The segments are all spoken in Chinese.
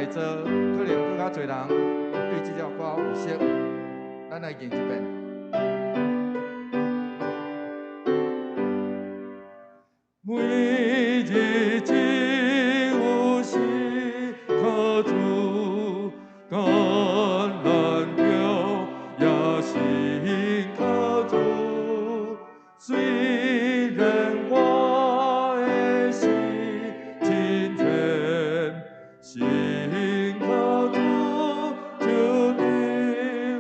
做，可能更较侪人对这条歌有熟，咱来吟一遍。每日只有时可做，橄榄票也是可做。虽然我的心真诚，心可做就得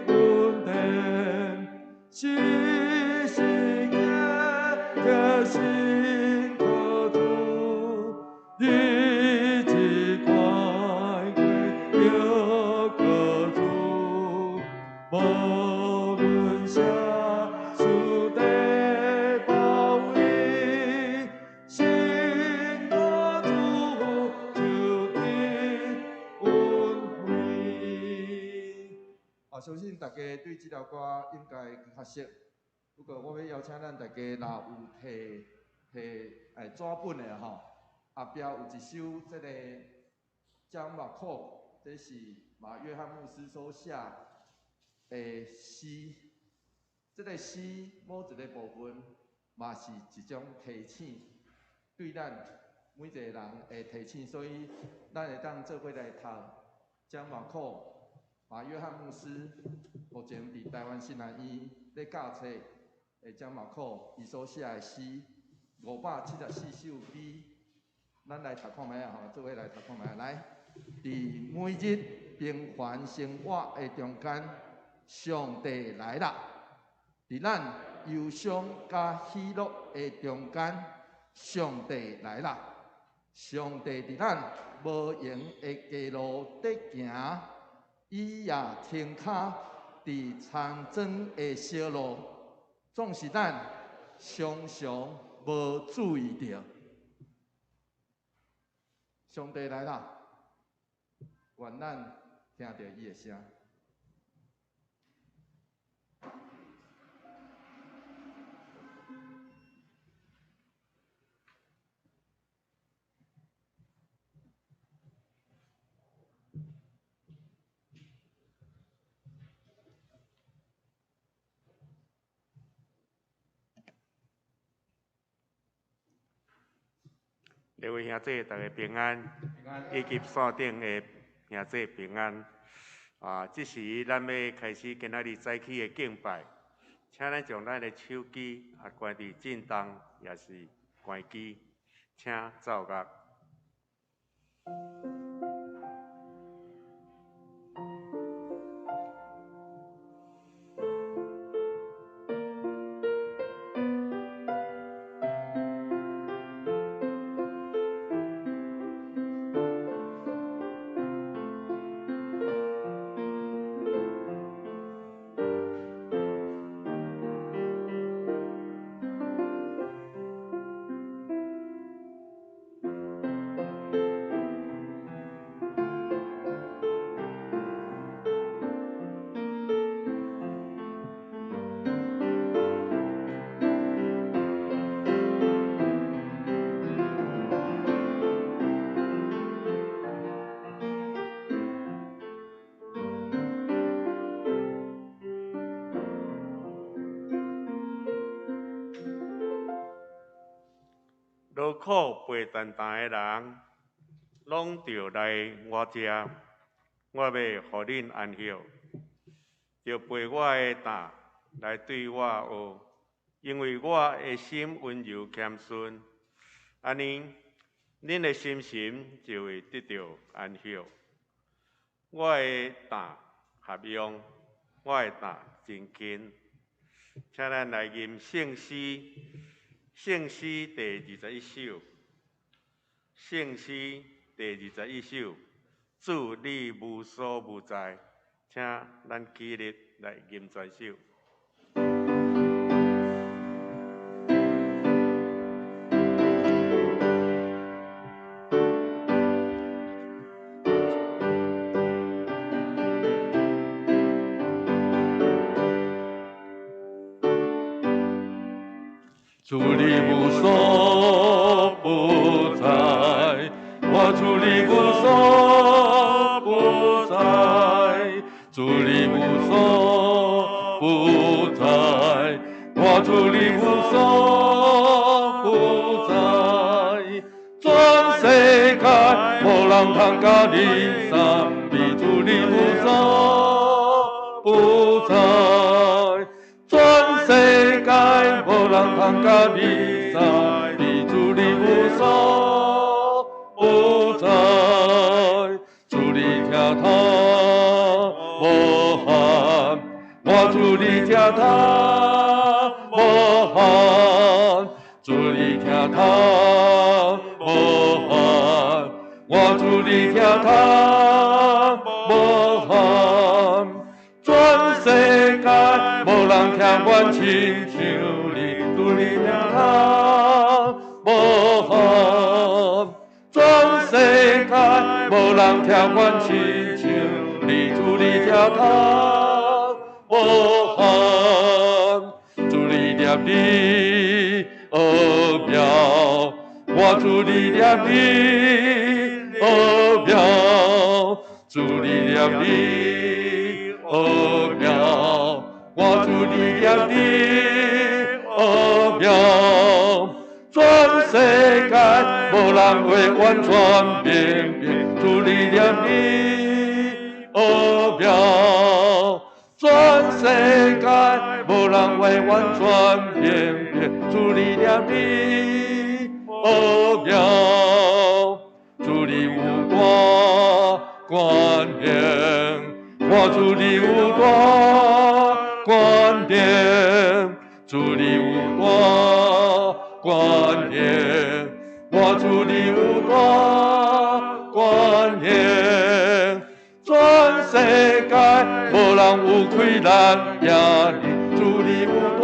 稳定，是时间心可做，日子快过又可做，无论啥事地包围，心可做就得稳稳。相信大家对这条歌应该较熟。不过我要邀请咱大家，若有摕纸本的吼，后壁有一首这个江马库，这是马约翰牧师所写的诗。这个诗某一个部分嘛是一种提醒，对咱每一个人的提醒，所以咱会当做伙来读江马库。马约翰牧师目前伫台湾新南医咧教册江马库伊所写的诗574首诗，咱来读看觅啊吼，做伙来读看觅。来，伫每日平凡生活的中间，上帝来啦；伫咱忧伤甲喜乐的中间，上帝来啦。上帝伫咱无用的街路底行。伊也停脚伫长征的小路，总是咱常常无注意到。上帝来啦，愿咱听到伊的声。各位兄弟，大家平安，以及线顶的兄弟平安。这时咱要开始今仔日早起的敬拜，请咱将咱的手机关伫震动，也是关机，请奏乐。劳苦背担担的人，拢着来我遮，我要互恁安息。着背我的担来对我学，因为我的心温柔谦逊，安尼恁的心神就会得到安息。我的担合用，我的担真轻，请咱来吟圣诗。圣诗第21首，圣诗第21首，主你无所不在，请咱起立来吟全首。主你无所不在，我主你无所我主你无所不在，全世界无人通甲你相比，主你无所不在，全世界无人通甲你相比，主你无所不在，主你听他无限，我主你听他无限，主你听他无限，我主你听他无限，全世界无人听阮亲像你，主你听他无限，全世界无人听阮亲像你，主你听他无限，主你念你奥妙，我主你念你奥妙，主你念你奥妙，我主你念你奥妙，全世界无人会完全明白，主你念你奥妙，全世界无人会完全明白，主你念你奥妙，主你有大权能，我主你有大权能，主你有大权能，我主你有大权能，全世界无人有亏咱也你，主你有大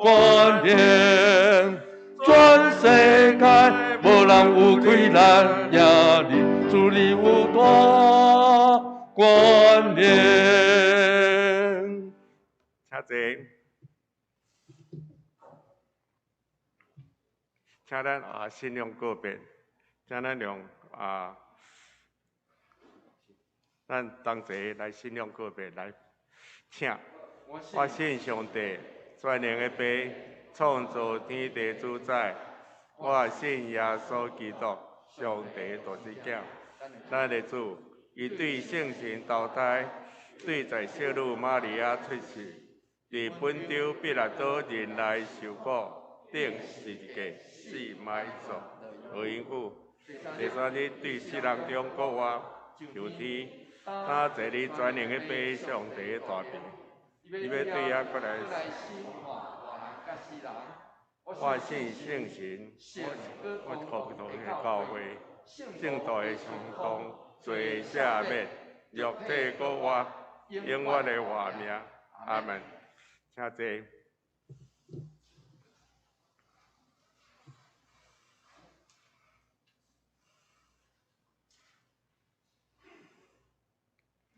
权能，全世界无人有亏咱也你，主你有大权能。请坐。请咱信仰告别，请咱用咱同齐来信仰告别来，请我信上帝，全能的爸，创造天地主宰。我信耶稣基督，上帝大之子，咱的主，伊对圣神投胎，对在小女玛利亚出世，伫本州彼拉多人来受苦，顶十字架死埋葬，何因故？第三日对死人中国活，求天，他坐你全能的爸，上帝的大病，伊要对遐过来。我信圣神，我国度的教会，正道的相通，罪赦免，肉体国活，永远的活命。阿门。请坐。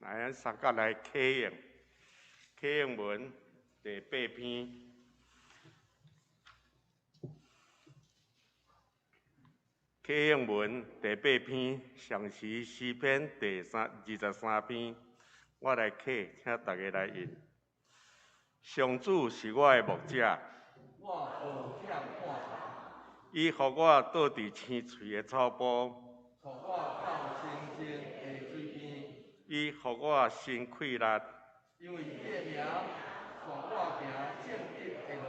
来，咱三角来启应，启应文第8篇。启应文第8篇，上诗诗篇第23篇，我来启，请大家来应。上主是我的牧者，我无欠看，伊予我倒伫青翠的草坡，互我放清净的水边，伊予我身气力，因为伊的名，带我行正直的路。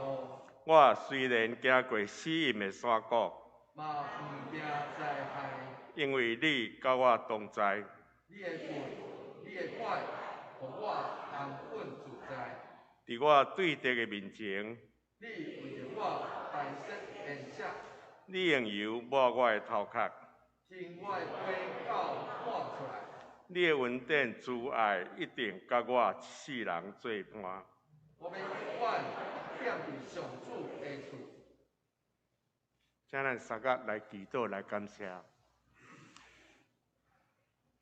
我虽然行过死荫的山谷，嘛毋惊灾害，因为你甲我同在。你的棍，你的拐，互我安稳自在。伫我对敌的面前，你为着我摆设筵席，你用油抹我的头壳，听我的杯到喊出来。你的恩典慈爱一定甲我世人作伴。我们永远踮伫上主的厝。请咱三角来祈祷来感谢。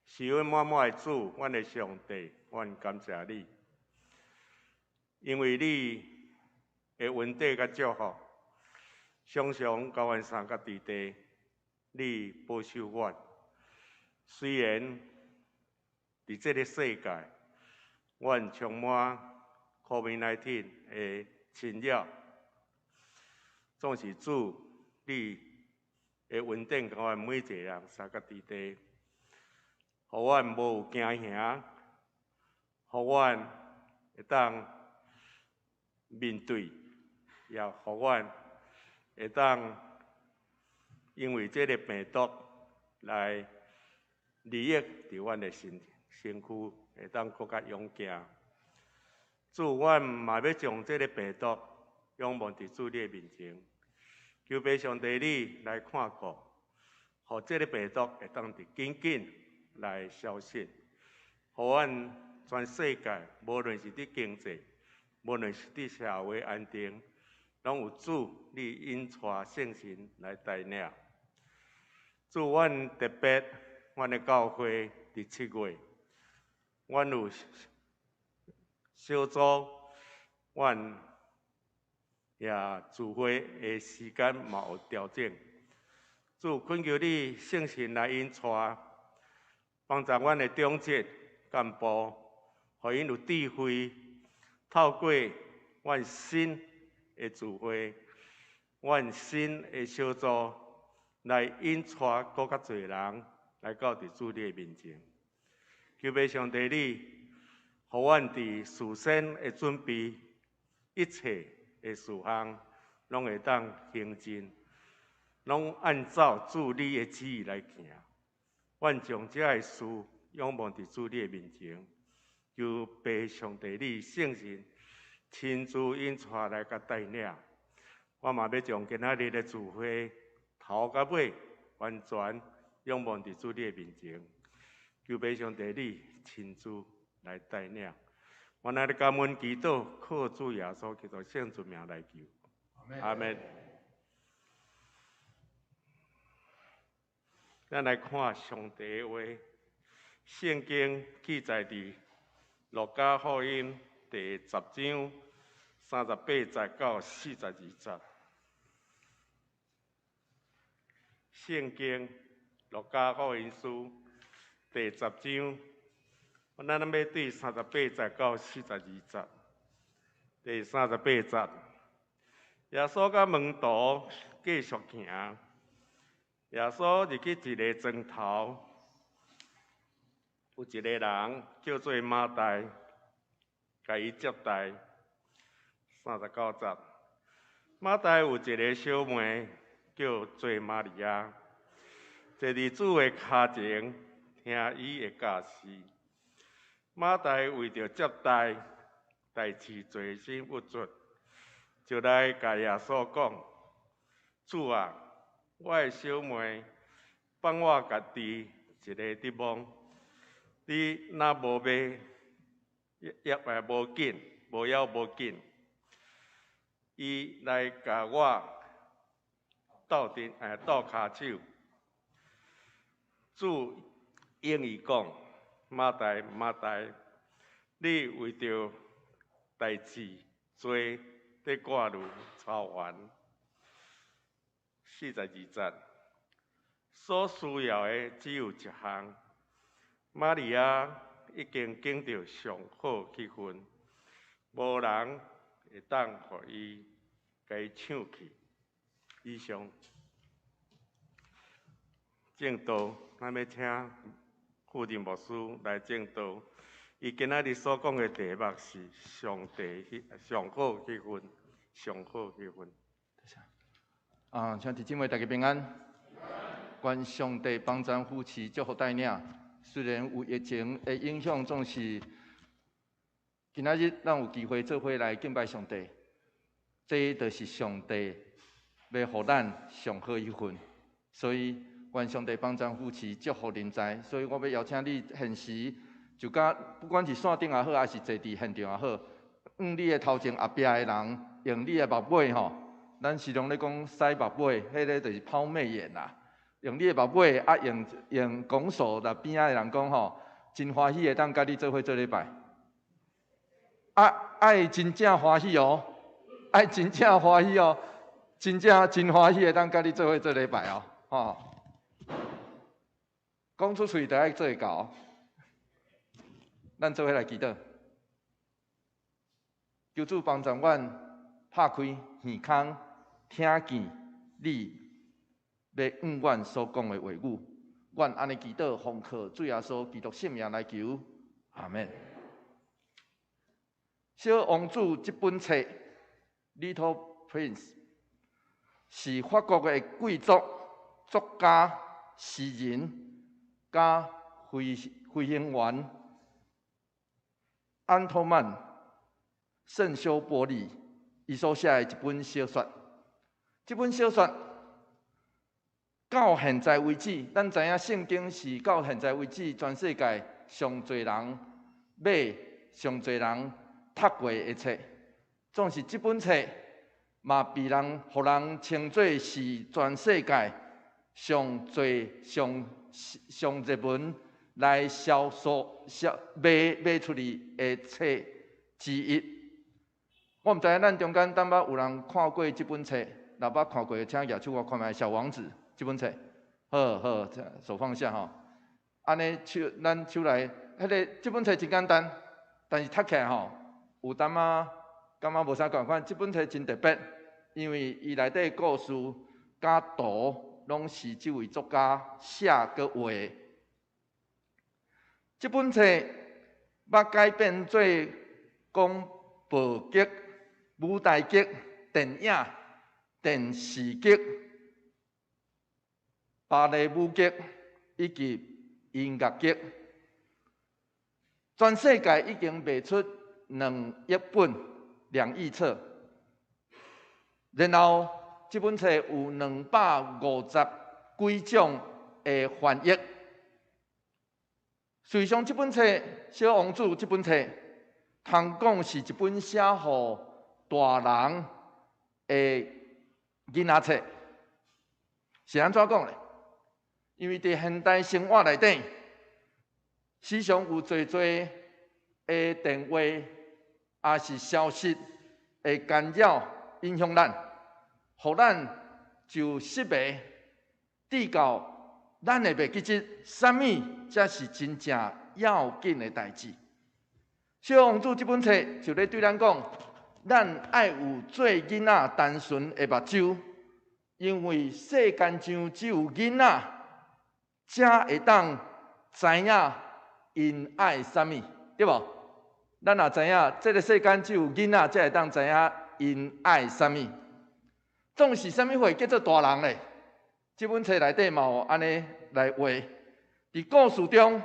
是阮满满的主，阮的上帝，阮感谢你，因为你的恩典甲祝福，常常甲阮三角伫地，你保守阮。虽然伫这个世界，阮充满COVID-19的侵扰，总是主你会稳定甲阮每一个人三角伫地，互阮无有惊吓，互阮会当面对，也互阮会当因为这个病毒来利益伫阮的身躯，会当更较勇健。主，阮嘛要将这个病毒仰望伫主你的面前，求父上帝你来看顾，互这个病毒会当伫紧紧来消失，互阮全世界，无论是伫经济，无论是伫社会安定，拢有主你引带圣神来带领。主，阮特别，阮的教会伫7月，阮有小组，阮也聚会的时间嘛有调整。主，恳求你圣神来引带，帮助阮的长职干部，互因有智慧，透过阮新的聚会，阮新的小组来引带更较侪人来到伫主你的面前。求父上帝你，互阮伫事先的准备，一切的事项拢会当行进，拢按照主你的旨意来行。阮将这个事仰望伫主你的面前，求父上帝你圣神亲自引带来甲带领。我嘛要将今仔日的聚会头到尾完全仰望伫主你的面前，求父上帝你亲自来带领。我那的感恩祈祷，靠主耶稣基督圣主名来求，阿门。咱来看上帝的话，圣经记载伫路加福音第10章38节到42节。圣经路加福音书第10章，咱要对38节到42节。第38节，耶稣甲门徒继续行。耶稣入去一个庄头，有一个人叫做马大，甲伊接待。39节，马大有一个小妹叫做玛利亚，坐伫主的脚前，听伊的教示。马大为着接待，代志全身不足，就来甲耶稣讲：“主啊，我的小妹放我家己一个地方，你若无要，也无紧，无要无紧。伊来甲我斗骹手。”主应伊讲：“马大，马大，你为着代志多，得挂虑操烦。42节，所需要的只有一项。玛利亚已经拣着上好去分，无人会当互伊甲伊抢去。”以上正道，咱要请副任牧师来正道。伊今仔日所讲的题目是上帝上好去分，上好去分。兄弟姐妹大家平安。愿上帝帮咱扶持，祝福带领。虽然有疫情的影响，总是今仔日咱有机会做伙来敬拜上帝，这就是上帝要互咱上好一份。所以愿上帝帮咱扶持，祝福人才。所以我要邀请你现时，就甲不管是线顶也好，还是坐伫现场也好，用你的头前后壁的人，用你的目尾吼。咱时常咧讲洗目尾，迄个就是抛媚眼啦。用你的目尾，用拱手来边仔的人讲吼，真欢喜会当甲你做伙做礼拜。爱真正欢喜哦，爱真正欢喜哦，真欢喜会当甲你做伙做礼拜哦，吼。讲出嘴就爱做会到。咱做伙来祈祷，求主帮助阮，拍开耳孔，听见你要应阮所讲的话语。愿安尼祈祷，奉靠主耶稣基督圣名来求，阿门。小王子这本册《Little Prince》是法国的贵族作家、诗人加飞行员安托曼·圣修伯里伊所写的一本小说。这本小说到现在为止，咱知影圣经是到现在为止全世界上侪人买、上侪人读过的册。总是这本册嘛，被人互人称作是全世界上热门来卖出去的册之一。我毋知影咱中间敢捌有人看过这本册，若捌看过，请举手我看卖《小王子》。这本册，好，手放下吼。安尼咱手来，这本册真简单，但是读起来吼，有淡感觉无啥共款。这本册真特别，因为伊内底故事加图拢是这位作家写佮画的。这本册捌改编做广播剧、舞台剧、电影、电视剧、芭蕾舞剧以及音乐剧，全世界已经卖出2亿本2亿册，然后这本册有250几种的翻译。实际上，这本册《小王子》这本册，通讲是一本写予大人的囡仔册，是安怎讲呢？因为伫现代生活内底，时常有侪的电话，也是消息会干扰、影响咱，互咱就失迷，直到咱会袂记得啥物才是真正要紧的代志。小王子这本册就咧对咱讲，咱爱有做囡仔单纯的目睭，因为世间上只有囡仔。才会当知影因爱啥物，对无？咱也知影，这个世间只有囡仔才会当知影因爱啥物。总是啥物货叫做大人咧？这本册内底嘛有安尼来画。伫故事中，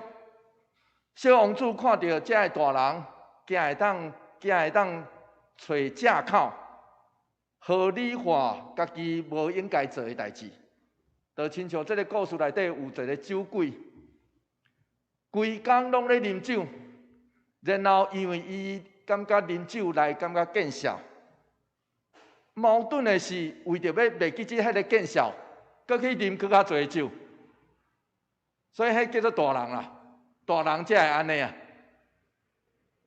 小王子看到这个大人，竟会当找借口，合理化家己无应该做的代志。就亲像这个故事内底有一个酒鬼，规工拢咧啉酒，然后因为伊感觉啉酒来感觉见笑，矛盾的是为着要袂记起迄个见笑，搁去啉搁较侪酒，所以迄叫做大人啦。大人才会安尼啊，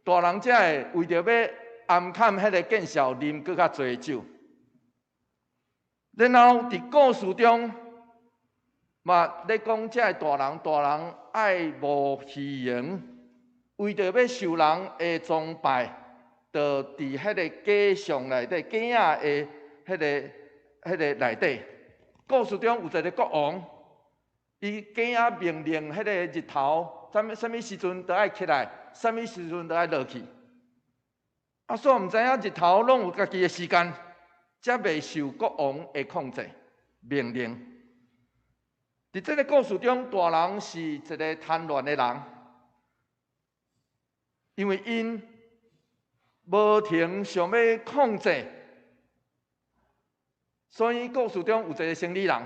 大人才会为着要暗砍迄个见笑，啉搁较侪酒。然后伫故事中。嘛，咧讲这大人爱慕虚荣，为着要受人的崇拜，就伫迄个假象内底、假仔的迄个内底。故事中有一个国王，伊假仔命令迄个日头，啥物时阵都爱起来，啥物时阵都爱落去。所以毋知影日头拢有家己的时间，才袂受国王的控制命令。伫这个故事中，大人是一个贪婪的人，因为因无停想要控制，所以故事中有一个生理人，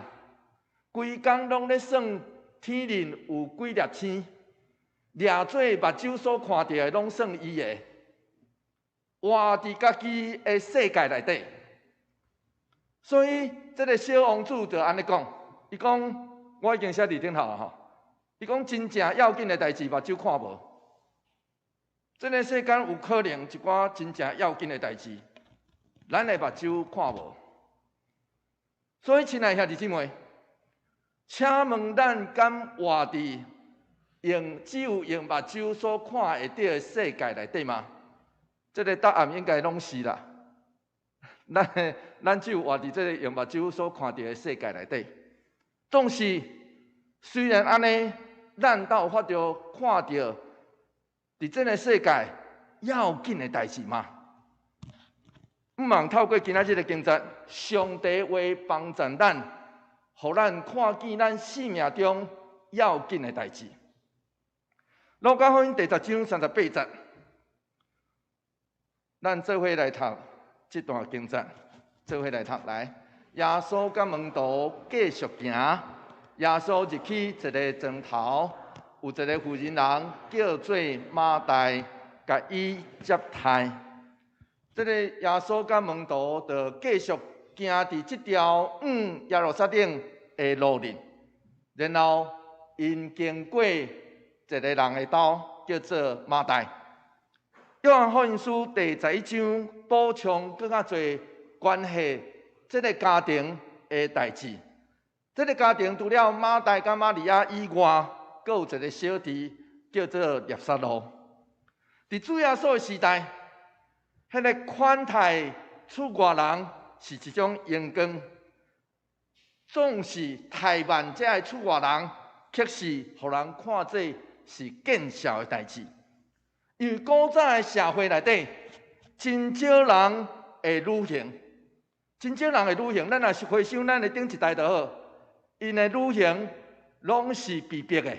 规工拢咧算天面有几粒星，掠做目睭所看到的拢算伊的，活伫家己的世界内底。所以这个小王子就安尼讲，伊讲。我已经写伫顶头啊吼！伊讲真正要紧的代志，目睭看无。这个世间有可能一寡真正要紧的代志，咱的目睭看无。所以，亲爱兄弟姊妹，请问咱敢活伫只有用目睭所看会到的世界内底吗？这个答案应该拢是啦。咱只有活伫这个用目睭所看到的世界内底。总是虽然安尼，咱都有法着看到伫这个世界要紧的代志吗？毋茫透过今仔日的经节，上帝为帮助咱，互咱看见咱生命中要紧的代志。路加福音第10章38节，咱做伙来读这段经节，做伙来读来。耶稣甲门徒继续行，耶稣入去一个庄头，有一个妇人人叫做马大，甲伊接待。这个耶稣甲门徒就继续行伫这条耶路撒冷的路面，然后因经过一个人的家，叫做马大。约翰福音书第11章补充更较侪关系这个家庭的代志。这个家庭除了马大甲玛利亚以外，阁有一个小弟叫做列撒罗。伫主耶稣的时代，迄个款待出外人是一种荣光，总是台湾这个出外人，却是互人看做是见笑的代志。因为古早的社会内底，真少人会旅行，真少人会旅行。咱若是回想咱的顶一代就好，因的旅行拢是被逼的，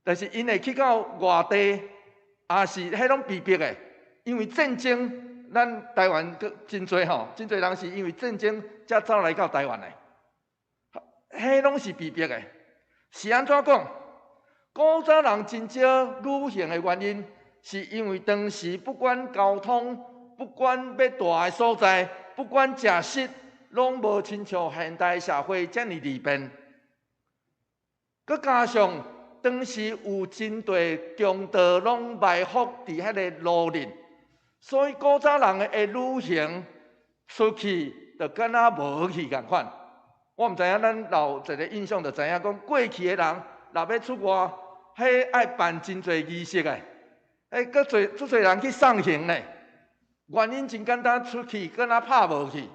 但是因会去到外地，也是迄种被逼的。因为战争，咱台湾真侪吼，真侪人是因为战争才走来到台湾的，迄拢是被逼的。是安怎讲？古早人真少旅行的原因，是因为当时不管交通，不管要住的所在，不管食食，拢无亲像现代社会遮尔利便。佮加上当时有真多强盗拢埋伏伫迄个路面。所以古早人的旅行出去，就敢若无去共款。我毋知影，咱老一个印象就知影，讲过去的人若要出外，迄爱办真侪仪式的，佫足侪人去送行呢。原因真简单，出去敢若拍无去，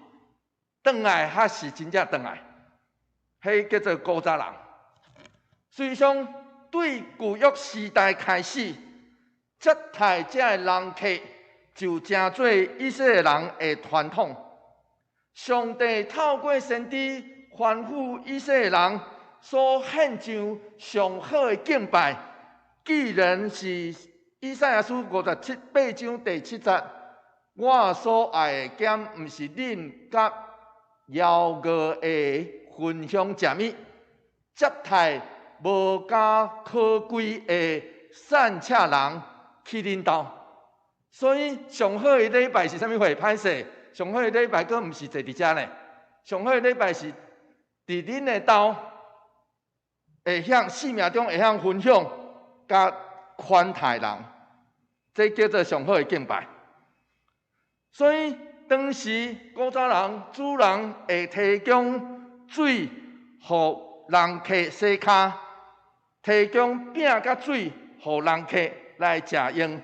转来还是真正转来，迄叫做古早人。实际上，对旧约时代开始，接待这个人客。就成做以色列人的传统。上帝透过先知吩咐以色列人所献上上好的敬拜。既然是以赛亚书58章第7节，我所爱的剑，毋是恁甲妖恶的分享食物，接待无加可贵的善车人去恁兜。所以上好的礼拜是啥物货？歹势，上好的礼拜佫毋是坐伫遮呢。上好的礼拜是伫恁的兜，会向生命中会向分享，甲款待人，这叫做上好的敬拜。所以当时古早人主人会提供水，互人客洗骹，提供饼甲水，互人客来食用。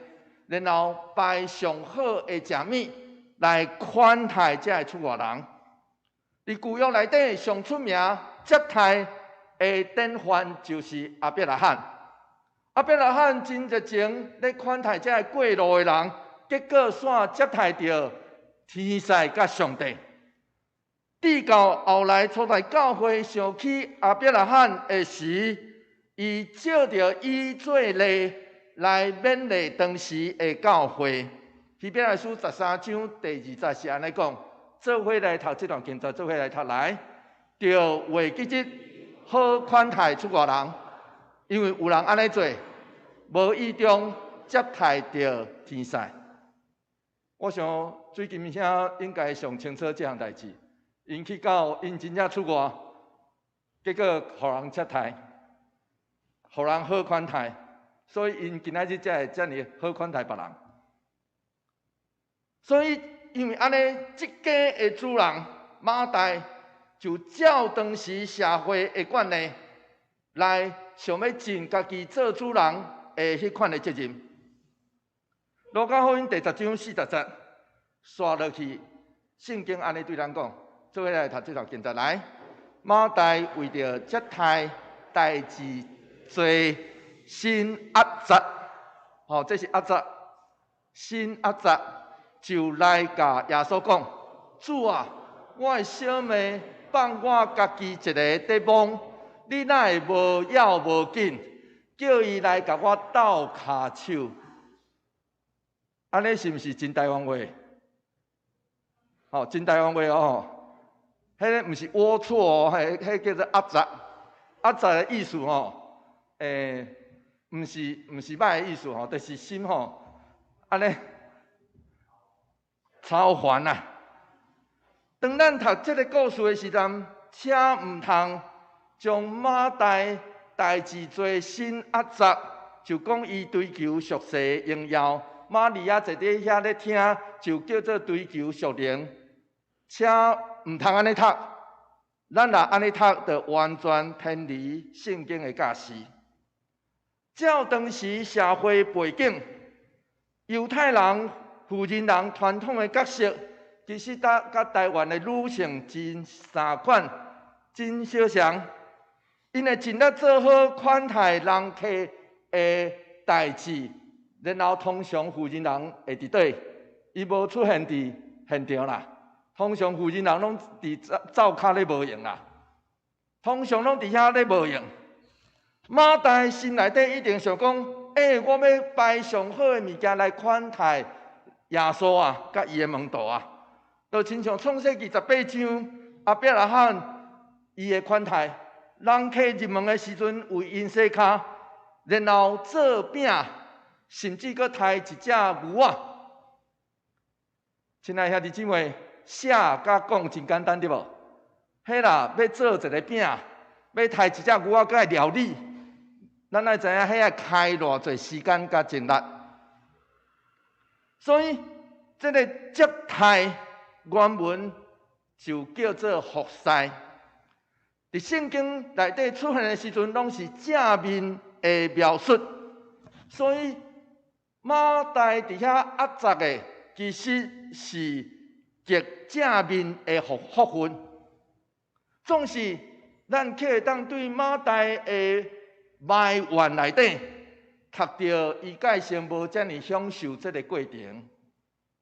然后摆上好的食物来款待这个出外人。伫旧约内底上出名接待的典范就是亚伯拉罕。亚伯拉罕真热情咧款待这个过路的人，结果煞接待到天使甲上帝。直到后来初代教会想起亚伯拉罕的时，伊照着伊做例。来勉励当时的教会。希伯来书13章第20节是安尼讲，做伙来读这段经节，做伙来读来。着为吉日好款待出外人，因为有人安尼做，无意中接待着天使。我想最近应该上清楚这项代志。因去到因真正出外，结果互人接待，互人好款待。所以因今仔日才会遮尔好款待别人。所以因为安尼，即家的主人马大就照当时社会的惯例来想要尽家己做主人的迄款的责任。路加福音第10章40节，刷落去，圣经安尼对咱讲，做伙来读这条经节来。马代为着接待代志做新压杂，这是压杂，新压杂就来甲耶稣讲：主啊，我的小妹放我家己一个在忙，你哪会无要无紧，叫伊来甲我斗骹手？安尼是毋是真台湾话？真台湾话哦。迄个毋是龌龊哦，迄叫做压杂。压杂的意思毋是歹的意思就是心安尼超烦啊！当咱读这个故事的时阵，请毋通将马代代志做新压杂，就讲伊追求俗世荣耀。玛利亚坐伫遐咧听，就叫做追求属灵，请毋通安尼读。咱若安尼读，就完全偏离圣经的教示。照当时社会背景，犹太人、富人人传统的角色，其实甲台湾的女性真相款，真相像。因会尽力做好款待人客的代志。然后通常富人人会伫底，伊无出现伫现场啦。通常富人人拢伫灶骹咧无用啦，通常拢伫遐咧无用。马代心内底一定想讲：我要摆上好的物件来款待耶稣啊，甲伊的门徒啊。就亲像创世记18章，亚伯拉罕伊的款待，人客入门的时阵为因洗骹，然后做饼。甚至阁杀一只牛仔。亲爱兄弟姊妹，写甲讲真简单对无？迄啦，要做一个饼，要杀一只牛仔，阁爱料理，咱爱知影迄个开偌济时间甲精力。所以，这个接待原文就叫做服侍。伫圣经内底出现的时阵，拢是正面的描述，所以。马代伫遐压杂的，其实是极正面的福分。总是咱可会当对马代的埋怨内底，读到伊介绍无遮尔享受这个过程，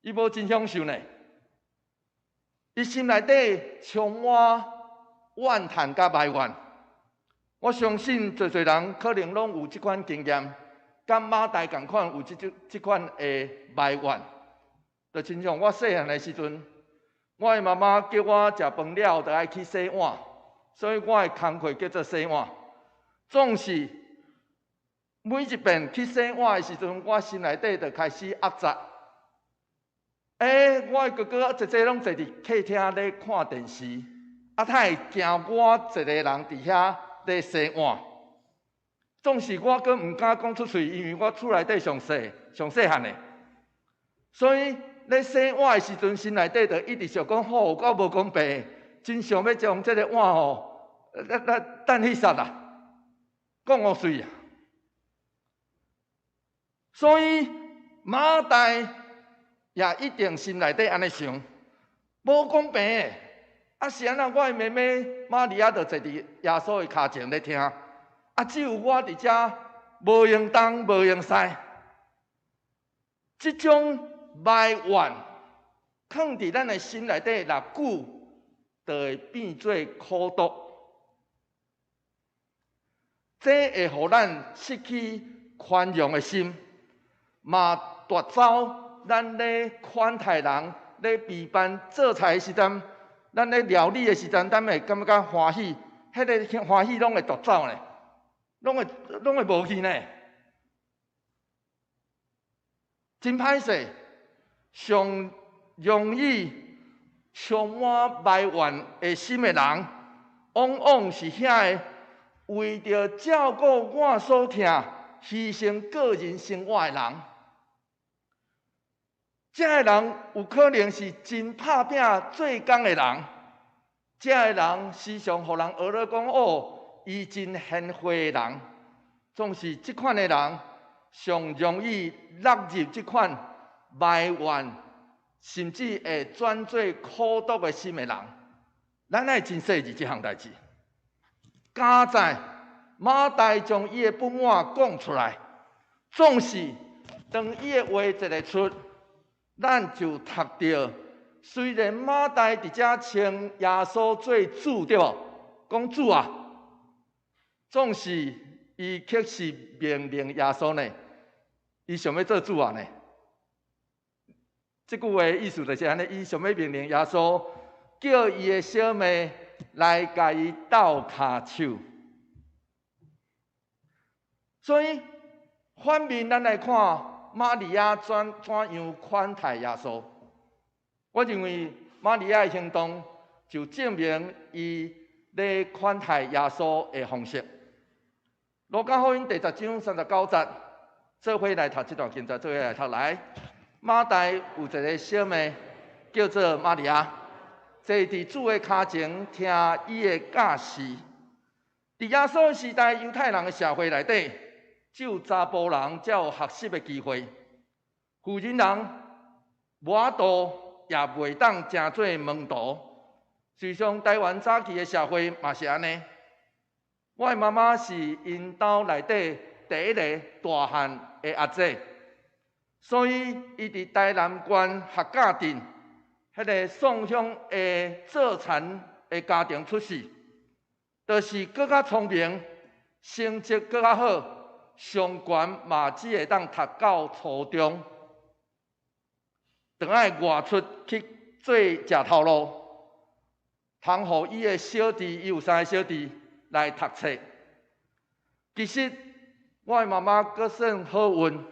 伊无真享受呢。伊心内底充满怨叹甲埋怨。我相信侪人可能拢有即款经验。甲马代共款有即款的埋怨，就亲像我细汉的时阵，我的妈妈叫我食饭了，就爱去洗碗，所以我的工课叫做洗碗。总是每一遍去洗碗的时阵，我心内底就开始压杂。我的哥哥姐姐拢坐伫客厅咧看电视，他会惊我一个人伫遐咧洗碗。总是我阁毋敢讲出嘴，因为我厝内底上细汉的，所以咧洗碗的时阵，心内底就一直想讲：好，我无讲白，真想要将这个碗等迄煞啦，讲我水啊。所以马代也一定心内底安尼想，无讲白的。是安那？我的妹妹玛利亚就坐伫耶稣的脚前咧听。只有我伫遮无用东无用西，即种埋怨藏伫咱的心内底，若久就会变做苦毒。这会互咱失去宽容的心，嘛夺走咱咧款待人、咧备办做菜的时阵，咱咧料理的时阵，咱会感觉欢喜，迄个欢喜拢会夺走呢。拢会无去呢，真歹势。上容易充满埋怨的心的人，往往是遐个为着照顾我所疼、牺牲个人生活的人。这个人有可能是真拍拼做工的人，这个人时常互人学了讲伊真贤惠的人，总是即款的人，上容易落入即款埋怨、甚至会转做苦毒的心的人，咱爱真细致这项代志。加在马大将伊的不满讲出来，总是当伊的话一个出，咱就读到，虽然马大伫遮称耶稣做主，对无？讲主啊，总是伊却是命令耶稣呢。伊想要做主啊呢？这句话意思就是安尼，伊想要命令耶稣，叫伊的小妹来甲伊斗骹手。所以反面，咱来看玛利亚怎样款待耶稣。我认为玛利亚的行动就证明伊咧款待耶稣的方式。路加福音第10章39节，做伙来读这段经节，做伙来读来。马大有一个小妹叫做玛利亚，坐伫主的脚前听伊的教示。伫耶稣时代，犹太人的社会内底，只有查甫人才有学习的机会，妇人人无法度也袂当成做门徒。事实上，台湾早期的社会嘛是安尼。我的妈妈是因兜内底第一个大汉的阿姐，所以伊伫台南县客家镇迄个宋乡的做田的家庭出世，就是更较聪明，成绩更较好，上悬嘛只会当读到初中，等爱外出去做食头路，通互伊的小弟，伊有3个小弟来读册。其实我的妈妈阁算好运，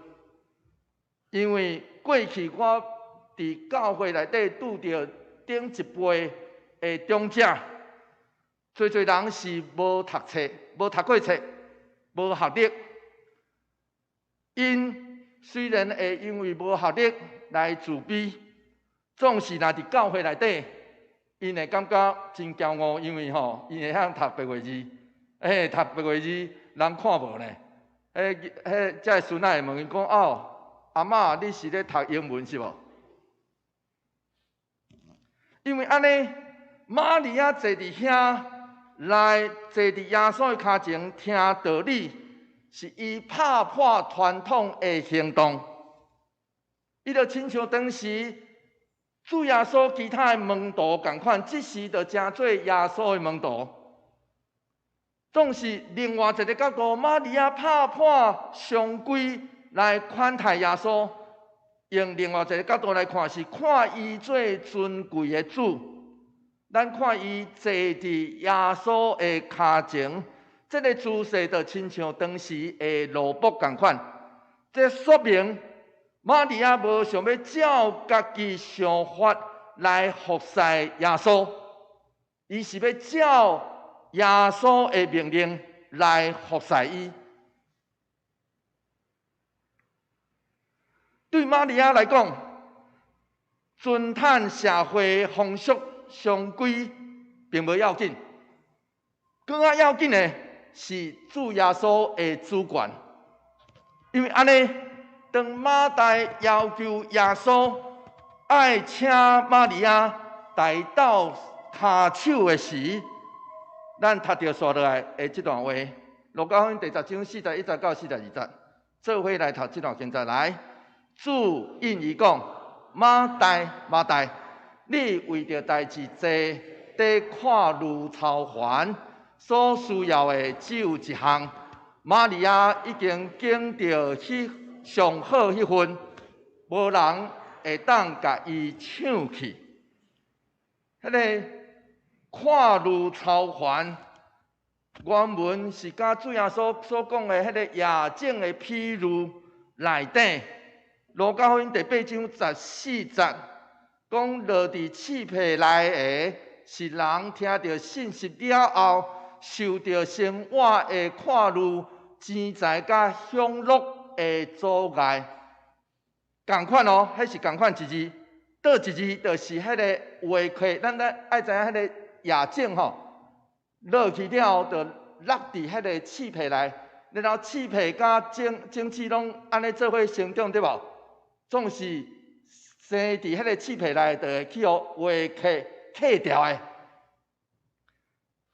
因为过去我伫教会内底拄着顶一辈的长者，侪人是无读册、无读过册、无学历。因虽然会因为无学历来自卑，总是若伫教会内底，因会感觉真骄傲，因为因会晓读白话字，读白话字人看无呢。这个孙仔会问伊讲：“阿嬷，你是咧读英文是无？”因为安尼，玛利亚坐伫遐来坐伫耶稣的脚前听道理，是伊拍破传统的行动。伊就亲像当时主耶稣其他的门徒共款，即时就成做耶稣的门徒。总是另外一个角度，玛利亚拍破常规来款待耶稣，用另外一个角度来看，是看伊做尊贵的主。咱看伊坐伫耶稣的脚前，这个姿势就亲像当时的奴仆共款。这说明玛利亚无想要照家己想法来服侍耶稣，伊是要照耶稣的命令来服侍伊。对玛利亚来讲，尊坦社会风俗常规并无要紧，更加要紧的是主耶稣的主权。因为安尼，当马大要求耶稣爱请玛利亚来到骹手的时，咱读到刷落来的这段话，路加福音第10章41节到42节，做伙来读这段经节来。主应伊讲：“马大，马大，你为着代志多，在看路操烦，所需要的只有一项。玛利亚已经拣着上好迄份，无人会当甲伊抢去。迄个看路操烦，原文是甲主耶稣所讲的迄个夜景的譬喻内底。路加福音第8章14节，讲落伫刺皮内的，是人听到信息了后，受到生活的看路、钱财甲享乐的阻碍。共款迄是共款一字，倒一字就是迄个话客，咱爱知影迄个夜景落去了后，就落伫迄个刺皮内，然后刺皮甲种子拢安尼做伙生长，对无？总是生伫迄个气皮内，就会去互话克掉的。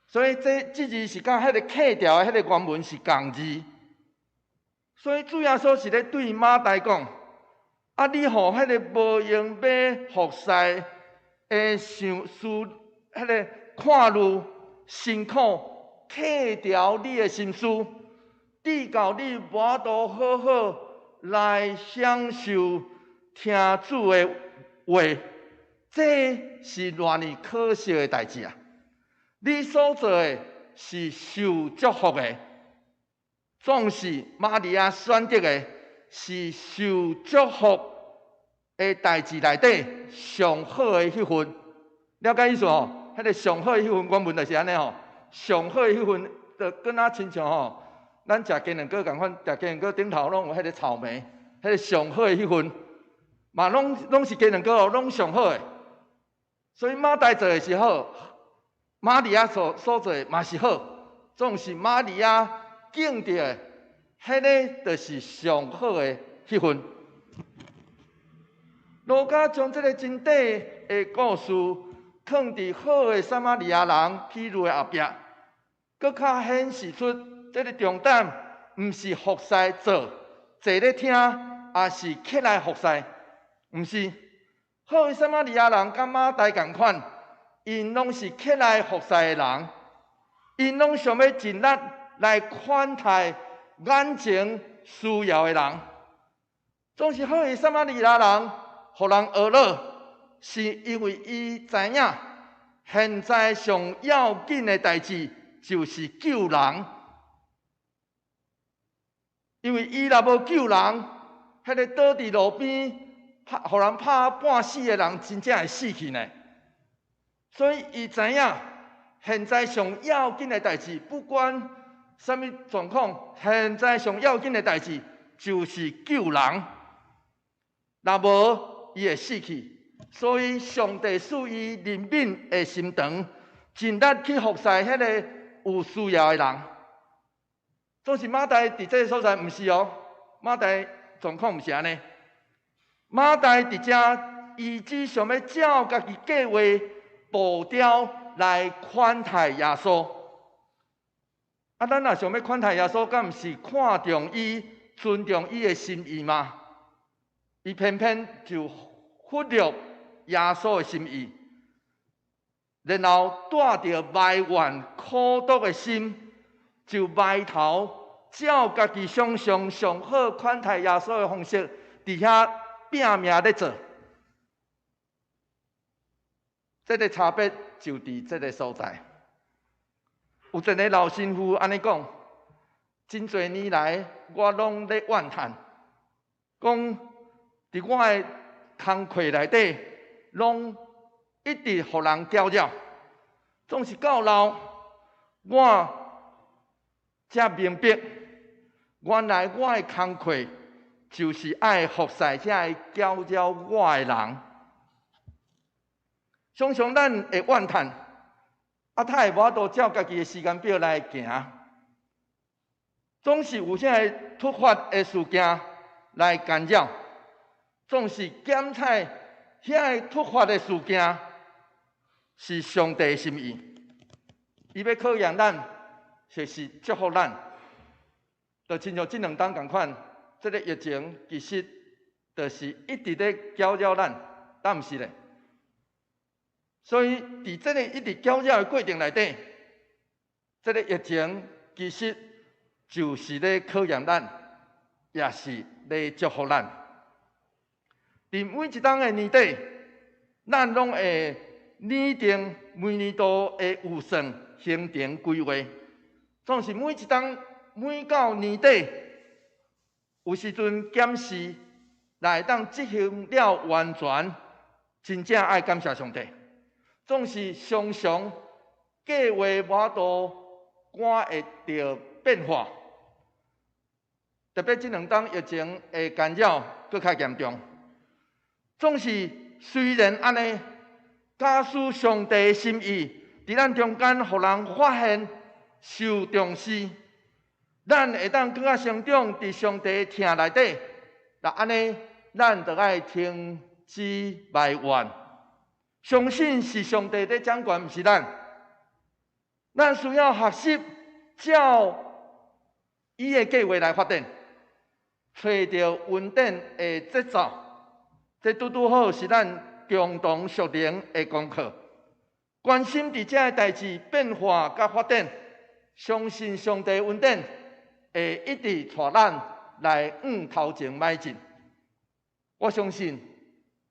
所以这字是甲迄个克掉的迄个原文是共字。所以主耶稣是咧对马大讲：啊，你互迄个无用要服侍的想思，迄个看路辛苦，克掉你的心思，直到你无法度好好来享受听主的话，这是偌尼可惜的代志啊！你所做的是受祝福的。总是玛利亚选择的是受祝福的代志内底上好的迄份，了解意思吼？迄个上好的迄份原文就是安尼吼，上好的迄份就跟若亲像吼，咱食鸡卵糕共款，食鸡卵糕顶头拢有迄个草莓，迄个上好的迄份，嘛拢是鸡卵糕哦，拢上好的。所以马大做的是好，玛利亚所做的嘛是好，总是玛利亚敬着的，迄个就是上好的迄份。路加将这个真谛的故事放伫好的撒玛利亚人披露的后壁，搁较显示出这个重点毋是服侍做，坐咧听，也是起来服侍，毋是。好的撒玛利亚人甲马大共款，因拢是起来服侍的人，因拢想要尽力来款待眼前需要的人。总是好的撒玛利亚人，互人学乐，是因为伊知影，现在上要紧的代志就是救人。因为伊若无救人，迄个倒伫路边，互人拍半死的人，真正会死去呢。所以伊知影，现在上要紧的代志，不管什么状况，现在上要紧的代志就是救人。若无，伊会死去。所以上帝赐伊怜悯的心肠，尽力去服侍迄个有需要的人。总是马大伫这个所在，毋是哦。马大状况毋是安尼。马大伫遮，伊只想要照家己计划步调来款待耶稣。啊，咱若想要款待耶稣，敢毋是看重伊、尊重伊的心意吗？伊偏偏就忽略耶稣的心意，然后带着埋怨苦毒的心，就埋头照家己想象上好款待耶稣的方式，伫遐拼命咧做。这个差别就伫这个所在。有一个老师傅安尼讲：，真侪年来，我拢咧怨叹，讲伫我的工课内底，拢一直互人搅扰，总是到老，我才明白，原来我的工课就是爱服侍遐个搅扰我的人。常常咱会怨叹，啊，他会无法度照家己的时间表来行，总是有啥个突发的事件来干扰，总是检查遐个突发的事件是上帝的心意，伊要考验咱，就是祝福咱。就亲像这2冬共款，这个疫情其实就是一直咧搅扰咱，但毋是咧。所以，伫这个一直搅扰的过程内底，这个疫情其实就是咧考验咱，也是咧祝福咱。伫每一冬的年底，咱拢会拟定每年度的预算、行程规划。总是每一冬每到年底，有时阵检视，来当执行了完全，真正爱感谢上帝。总是常常计划无法度赶会到变化，特别这2冬疫情的干扰搁较严重。总是虽然安尼，假使上帝的心意伫咱中间，互人发现、受重视，咱会当更加成长伫上帝的听内底。那安尼，咱就爱听之埋怨，相信是上帝在掌管，毋是咱。咱需要学习照伊的计划来发展，找到稳定的节奏。这拄好是咱共同熟练的功课。关心伫遮的代志变化甲发展，相信上帝稳定会一直带咱来往头前迈进。我相信，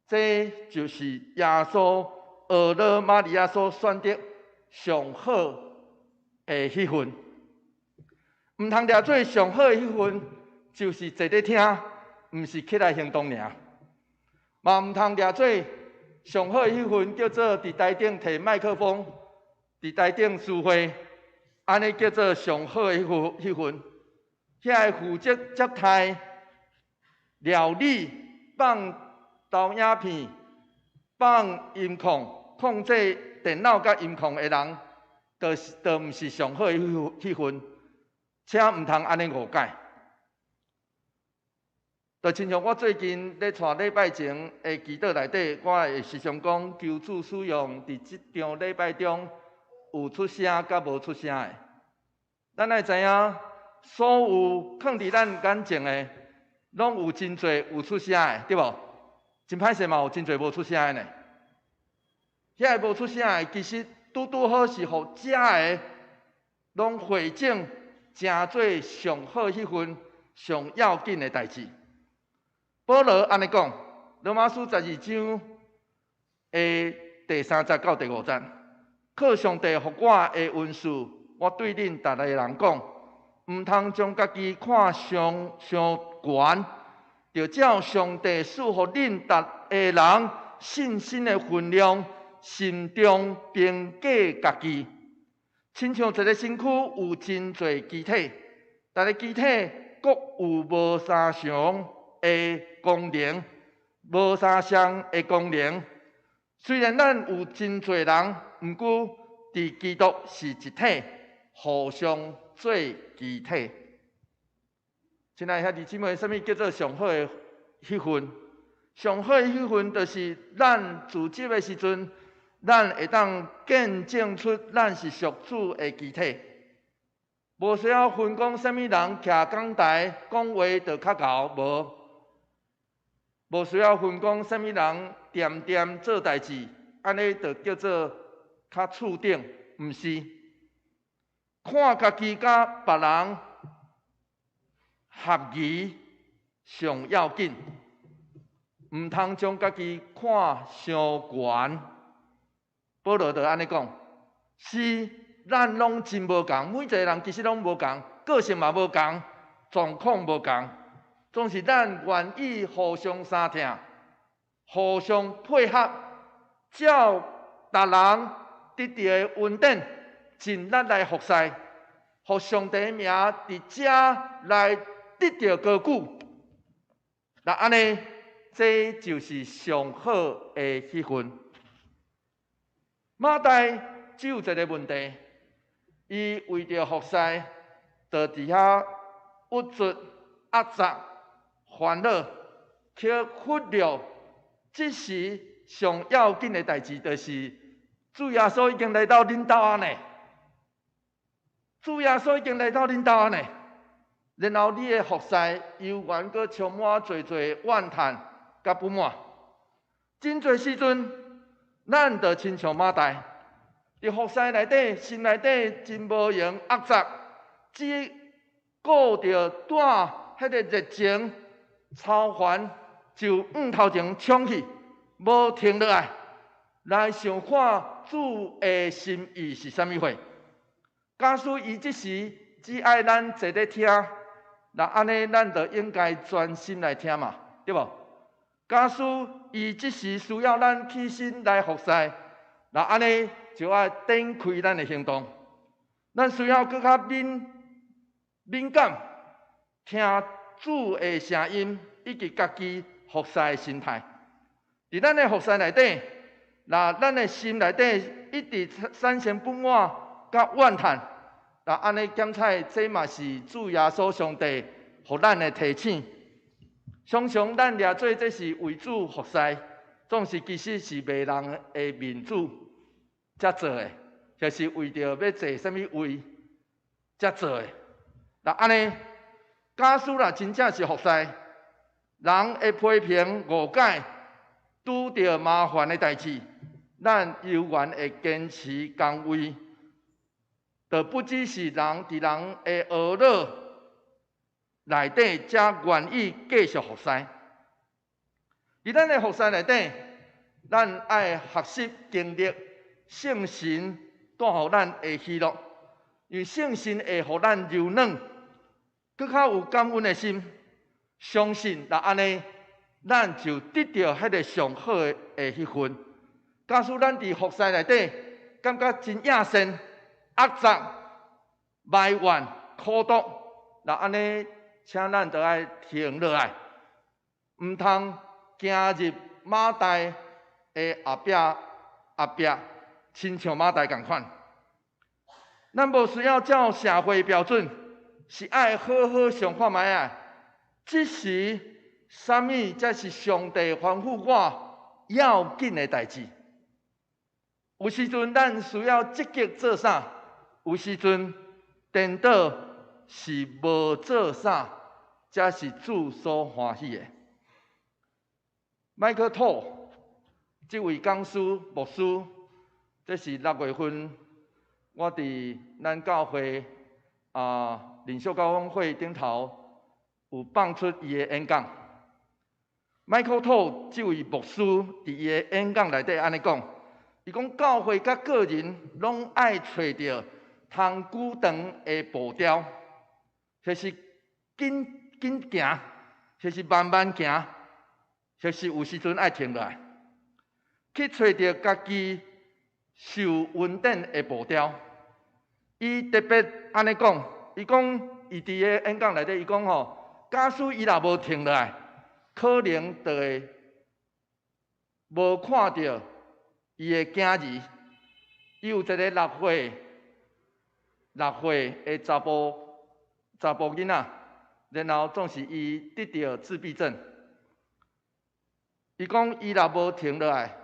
这就是耶稣俄勒玛利亚所选择上好的迄份。毋通抓做上好的迄份，就是坐咧听，毋是起来行动尔。嘛毋通抓做上好的迄份，叫做伫台顶摕麦克风，伫台顶聚会，安尼叫做上好的迄份。遐个负责接待、料理、放投影片、放音控、控制电脑甲音控的人，就毋是上好的迄份，请毋通安尼误解。就亲像我最近咧带礼拜前的祈祷内底，我会时常讲求主使用伫即场礼拜中有出声甲无出声的。咱爱知影，所有放伫咱眼前的，拢有真侪有出声的，对无？真歹势嘛，有真侪无出声的呢。遐个无出声的，其实拄好是互遮个拢回正，诚做上好迄份上要紧的代志。保罗安尼讲，《罗马书》12章的第3节到第5节，靠上帝互我的恩赐，我对恁逐个人讲，毋通将家己看上悬，就照上帝赐互恁逐个人信心的分量，心中评价家己。亲像一个身躯有真侪机体，逐个机体各有无相同的功能，无相像的功能。虽然咱有真侪人，毋过伫基督是一体，互相做肢体。亲爱兄弟姊妹，什么叫做上好的迄份？上好的迄份，就是咱自执的时阵，咱会当见证出咱是属主的肢体。无需要分讲什么人徛讲台讲话就较厚，无需要分讲什么人点做代志，安尼就叫做较厝顶，毋是。看家己甲别人合宜上要紧，毋通将家己看伤悬。保罗就安尼讲，是咱拢真无共，每一个人其实拢无共，个性嘛无共，状况无共，总是咱愿意互相相听，互相配合，照逐人得到的稳定，尽力来服侍，互上帝名伫遮来得到高举。那安尼，这就是上好的迄份。马代只有一个问题，伊为着服侍，就伫遐郁卒、压榨、烦恼，却忽略即时上要紧的代志，就是主耶稣已经来到恁兜啊呢。主耶稣已经来到恁兜啊呢。然后你的服侍犹原阁充满侪怨叹甲不满。真侪时阵，咱就亲像马代，伫服侍内底，心内底真无用压榨，只顾着带迄个热情超凡，就往头前冲去，无停落来，来想看主的心意是啥物货。假使伊即时只爱咱坐咧听，那安尼咱就应该专心来听嘛，对无？假使伊即时需要咱起身来服侍，那安尼就要展开咱的行动。咱需要更较敏感，听主的声音，以及家己服侍的心态。伫咱的服侍内底，那咱的心内底一直产生不满甲怨叹，那安尼检采，这嘛是主耶稣上帝互咱的提醒。常常咱抓做这是为主服侍，总是其实是迷人的民主才做的，就是为着要坐什么位才做的。那安尼，假使啦真正是服侍，人会批评误解，拄着麻烦的代志，咱犹原会坚持岗位，就不只是人伫人的娱乐内底，才愿意继续服侍。伫咱的服侍内底，咱爱学习经历圣神带予咱的喜乐，因为圣神会予咱柔软，更较有感恩的心，相信若安尼，咱就得到迄个上好的迄份。假使咱伫服侍内底，感觉真野生、恶杂、埋怨、苦毒，若安尼，请咱就爱停落来，毋通行入马代的后壁，亲像马代共款。咱无需要照社会标准，是爱好好想看卖啊。即时，啥物才是上帝吩咐我要紧的代志？有时阵咱需要积极做啥？有时阵颠倒是无做啥，才是主所欢喜的。麦克托这位讲师牧师，这是6月份我伫咱教会领袖高峰会顶头有放出伊的演讲。麦克托这位牧师伫伊的演讲内底安尼讲，伊讲教会甲个人拢爱找到通久长的步调，就是紧行，就是慢慢行。就是有时阵爱停落来，去找到家己受稳定的步调。伊特别安尼讲，伊讲伊伫个演讲内底，伊讲吼，假使伊若无停落来，可能就会无看到伊的囝儿。伊有一个6岁的查甫囡仔，然后总是伊得到自闭症。伊讲，伊若无停落来，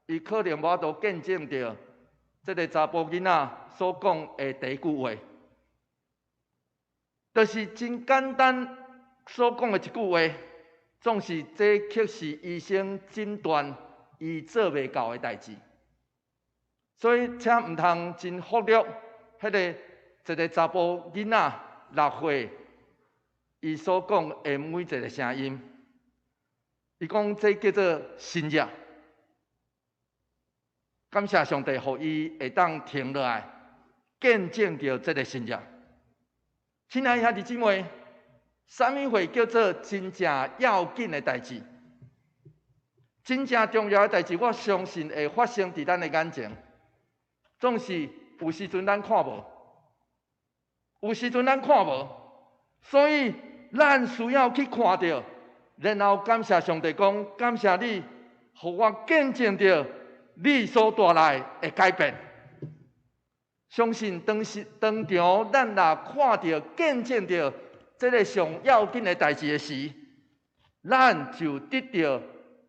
伊可能无法度见证到这个查甫囡仔所讲的第一句话，就是真简单所讲的一句话，总是这却是医生诊断伊做袂到的代志。所以，请毋通真忽略迄个一个查甫囡仔6岁，伊所讲的每一个声音。伊讲这叫做新约，感谢上帝，互伊会当停落来，见证着这个新约。亲爱兄弟姊妹，啥物会叫做真正要紧的代志？真正重要的代志，我相信会发生伫咱的眼前。总是有时阵咱看无，有时阵咱看无，所以咱需要去看到。然后感谢上帝讲，感谢你，互我见证着你所带来的改变。相信当场咱若看到、见证着这个上要紧的代志的时，咱就得到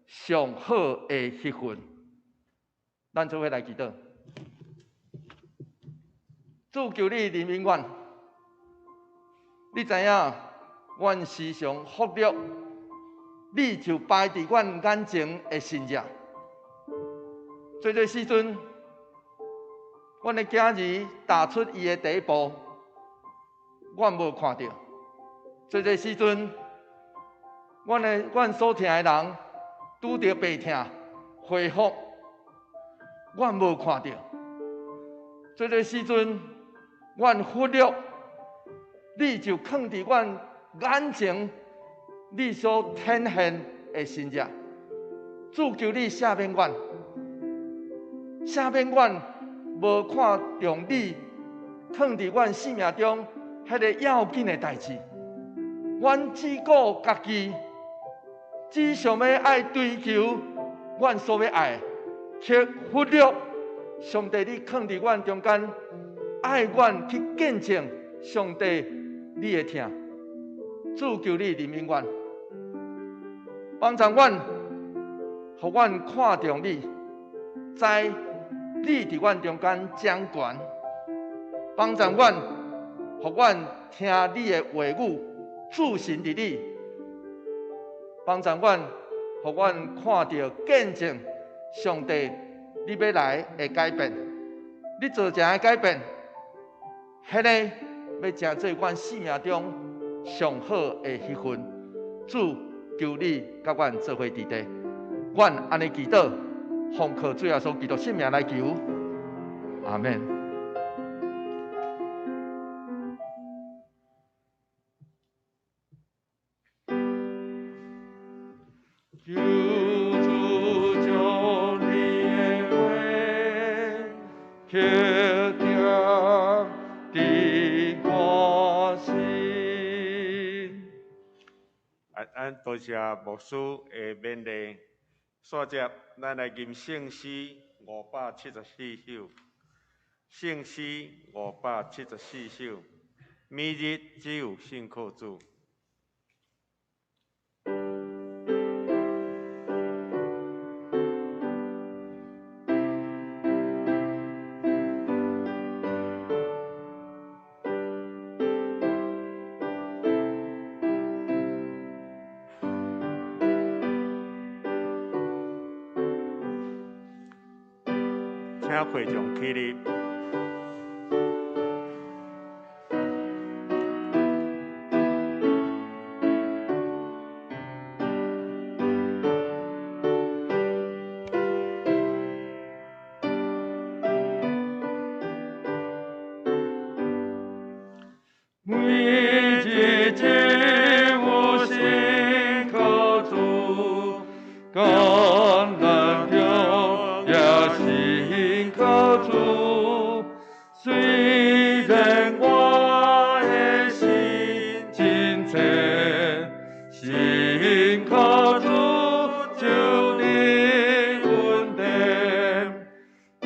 上好的迄份。咱做伙来祈祷。主求你怜悯阮，你知影，阮时常忽略。你就摆伫阮眼前的新约，做时阵，阮的囝儿踏出伊的第一步，阮无看到；做时阵，阮所疼的人拄着病痛恢复，阮无看到；做时阵，阮忽略，你就放伫阮眼前。你所呈现的新约，主求你赦免阮，赦免阮无看重你放伫阮生命中迄个要紧的代志。阮只顾家己，只想要爱追求阮所要爱，却忽略上帝你放伫阮中间，爱阮去见证上帝你的疼。主求你怜悯阮。帮助阮，互阮看重你，知你伫阮中间掌权，帮助阮，互阮听你的话语，自信伫你，帮助阮，互阮看到见证上帝你要来的改变，你做成的改变，迄个要成做阮生命中上好的迄份。主，求你甲阮做伙伫地，阮安尼祈祷，奉靠主耶稣基督圣名来求，阿免。求主将你的话刻定伫我心。咱多谢牧师的勉励，续接咱来吟圣诗574首，圣诗574首，每日只有信靠主。请会众起立。每日只有信靠主，橄榄中也信靠主。虽然我的心真切，信靠主就能稳定，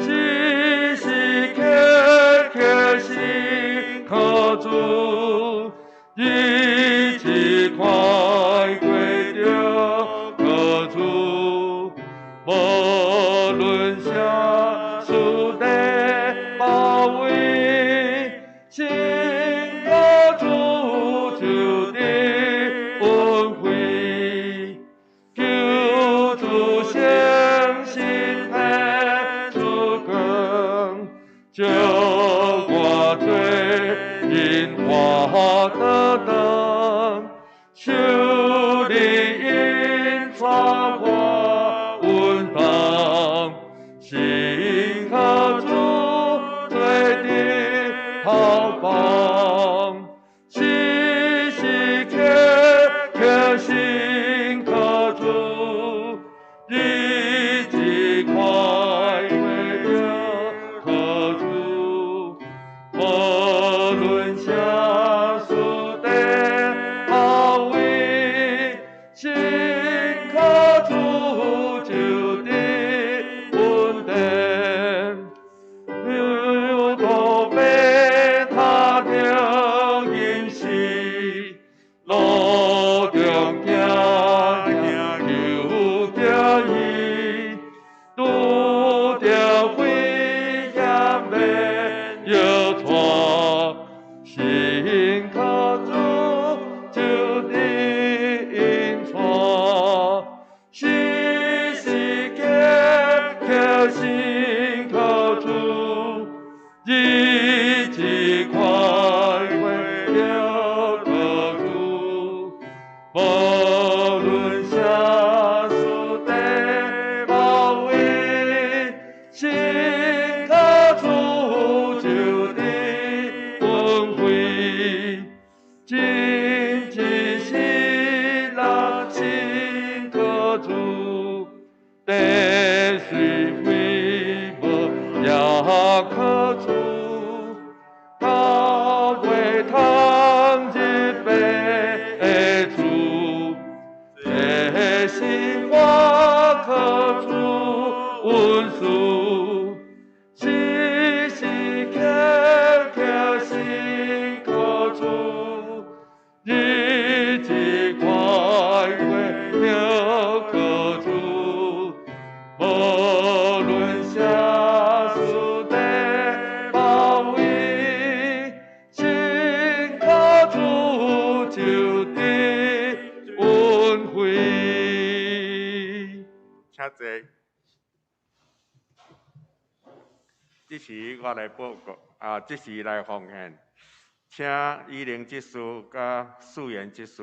时时刻刻信靠主，日子快过着靠主，无论啥事的包围，信靠主就得恩惠，求主相信爱主更，叫我做因花的灯，修理因花花温当，信靠主最的好帮，时时刻刻信靠主，日子快过着靠主，无论啥事的包围，信靠主就得稳定。有多被他着引是路中行求着伊，拄着危险免摇带，信靠主就得引带，时时刻刻信靠主，日子快过着靠主，无论啥事的包围，信靠主就得恩惠，真真实人信靠主，地水火无也靠主。侪。即时我来报告，即时来奉献，请依灵执事甲素颜执事。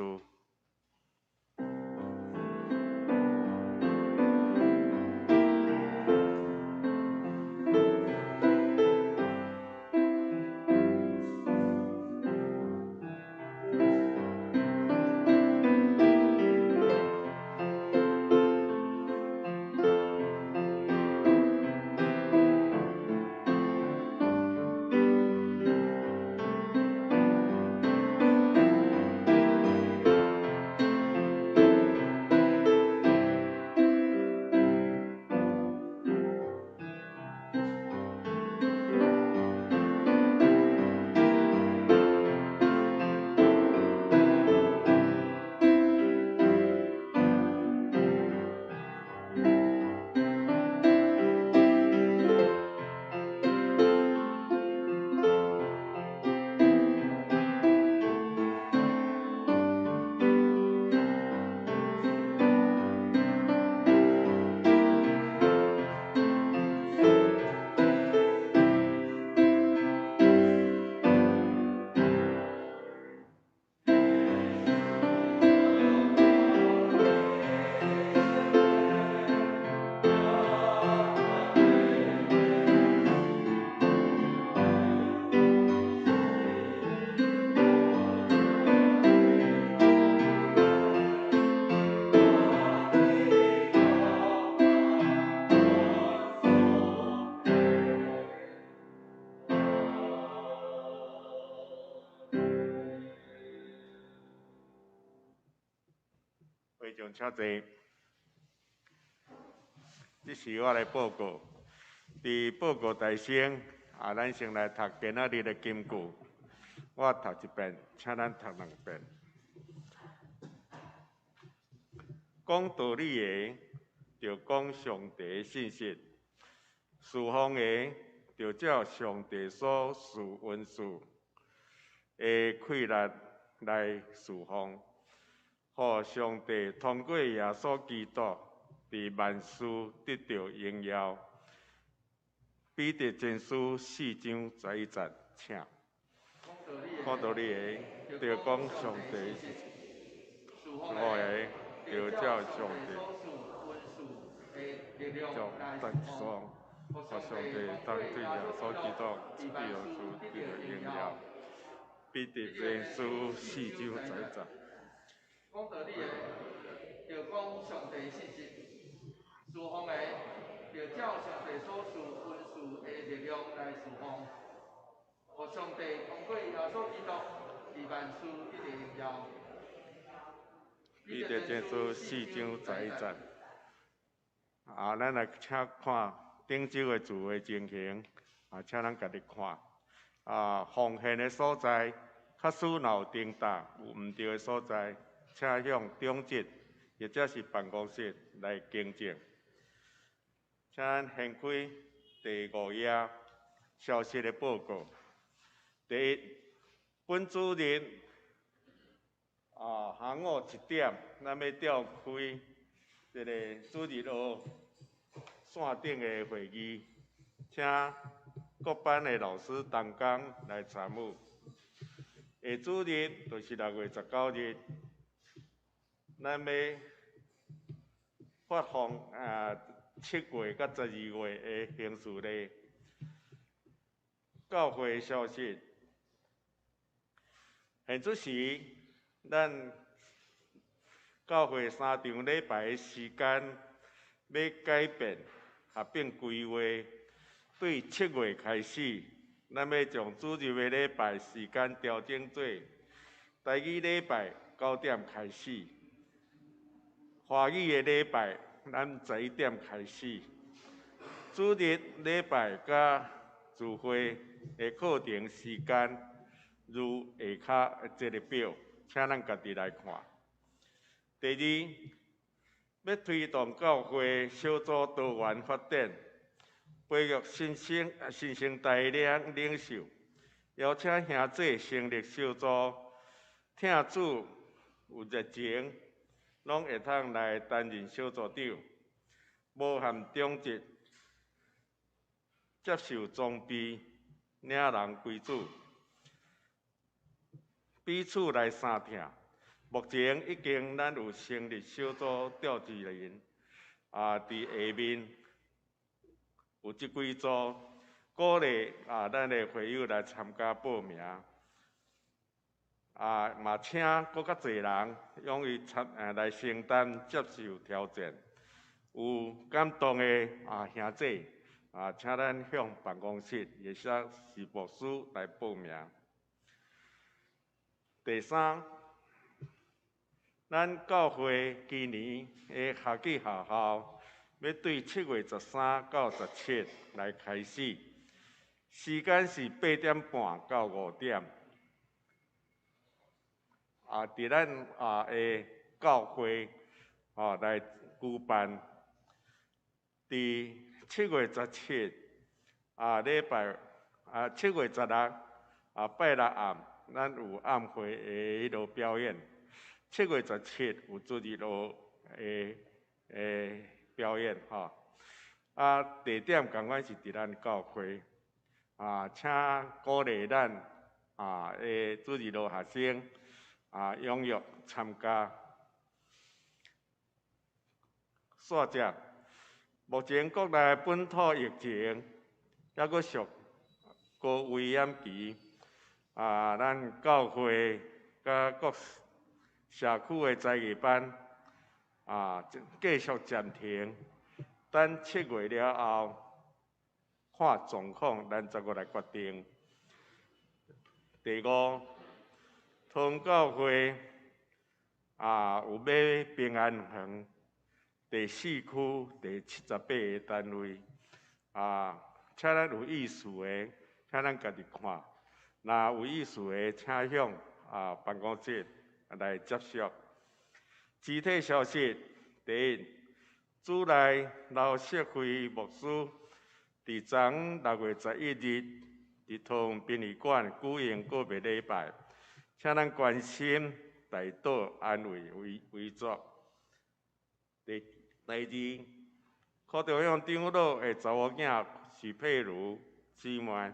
会众请坐。即时我来报告，伫报告台先，咱先来读今仔日的金句。我读一遍，请咱读两遍。讲道理的，就讲上帝的信息；侍奉的，就照上帝所赐恩赐的气力来侍奉。互上帝通过耶稣基督，伫万事得到荣耀。彼得前书4章11节，请。讲道理的，就讲上帝的信息；侍奉的，就照上帝照赞颂，互上帝通对耶稣基督赐的恩赐得到荣耀。彼得前书4章11节。讲道理的，就讲上帝信息；侍奉的，就照上帝所赐恩赐的力量来侍奉。互上帝通过耶稣基督，伫万事得到荣耀。彼得前书4章11节。咱来请看顶周的字的情形，请咱家己看。奉献的所在，假使若有重大有毋对的所在，请向中职或者是办公室来更正。请咱掀开第5页消息的报告。第一，本主日下午1点，咱要召开一个主日学线顶的会议，请各班的老师同工来参与。下主日就是6月19日，咱要发放7月到12月的刑事例。教会消息，现主时，咱教会3场礼拜的时间要改变，并规划对7月开始，咱要将主日的礼拜时间调整做台语礼拜9点开始，华语的礼拜咱11点开始，主日礼拜甲聚会的课程时间如下骹这个表，请咱家己来看。第二，要推动教会小组多元发展，培育新生代领袖，邀请兄弟成立小组，听主有热情，拢会通来担任小组长。无含种植，接受装备，领人归主，彼此来相听。目前已经咱有成立小组召集人，伫下面有即几组，鼓励咱的会友来参加报名。嘛请搁较侪人勇于来承担接受挑战。有感动的兄弟请咱向办公室也写是牧师来报名。第三，咱教会今年的夏季学校要对7月13到17来开始，时间是8点半到5点。伫咱的教会来举办，伫7月17礼拜7月16拜六暗，咱有暗会的迄落表演。7月17有主日落的表演地点同款是伫咱教会请鼓励咱的主日落学生。踊跃参加。煞只，目前国内本土疫情还阁属高危险期，咱教会甲各社区的才艺班继续暂停，等7月了后看状况，咱再来决定。第5。通教会有买平安园第4区第78个单位请咱有意思的，请咱家己看；若有意思的，请向办公室来接触。具体消息：第1，主内老社会牧师伫昨6月11日伫同殡仪馆举行告别礼拜。请咱关心大岛安慰为主。第2，柯中央长老的查某囝许佩如姊妹，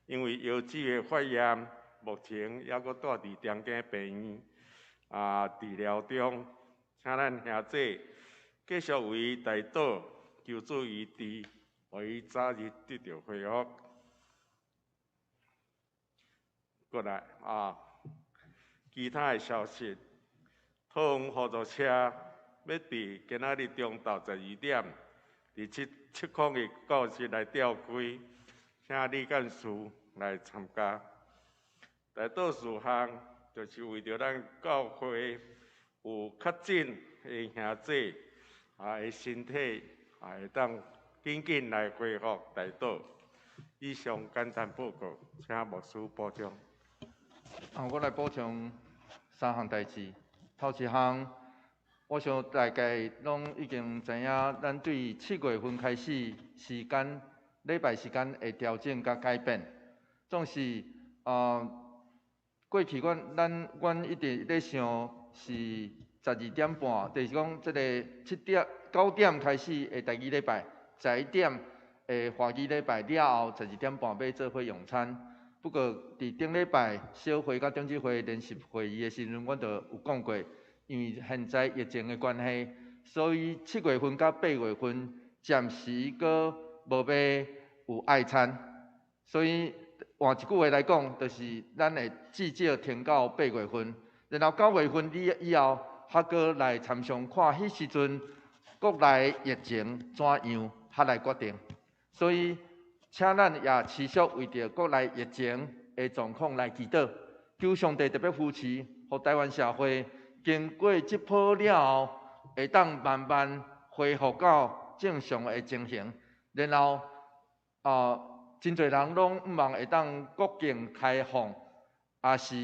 因为腰子的发炎，目前还阁住伫中间病院治疗中，请咱兄弟继续为大岛求助于地，互伊早日得到恢复。过来其他的消息，通合作车要伫今仔日中昼12点，伫7空的教室来召开，请李干事来参加。大多数项就是为着咱教会有较紧的兄弟的身体会当紧来恢复大岛。以上简单报告，请牧师补充。我来补充3项代志。头一项，我想大概拢已经知影，咱对7月份开始时间、礼拜时间会调整甲改变。总是过去阮一直咧想是12点半，就是讲这个9点开始的第2礼拜，11点的华语礼拜了后，12点半要做伙用餐。不过，伫顶礼拜小会甲中执会联席会议的时阵，阮就有讲过，因为现在疫情的关系，所以7月份甲8月份暂时阁无要有爱餐，所以换一句话来讲，就是咱会至少停到8月份，然后9月份以后，还阁来参详看迄时阵国内疫情怎样，还来决定。所以，请咱也持续为着国内疫情的状况来祈祷，求上帝特别扶持，互台湾社会经过这波了后，会当慢慢恢复到正常的情形。然后真侪人拢毋望会当国境开放，也是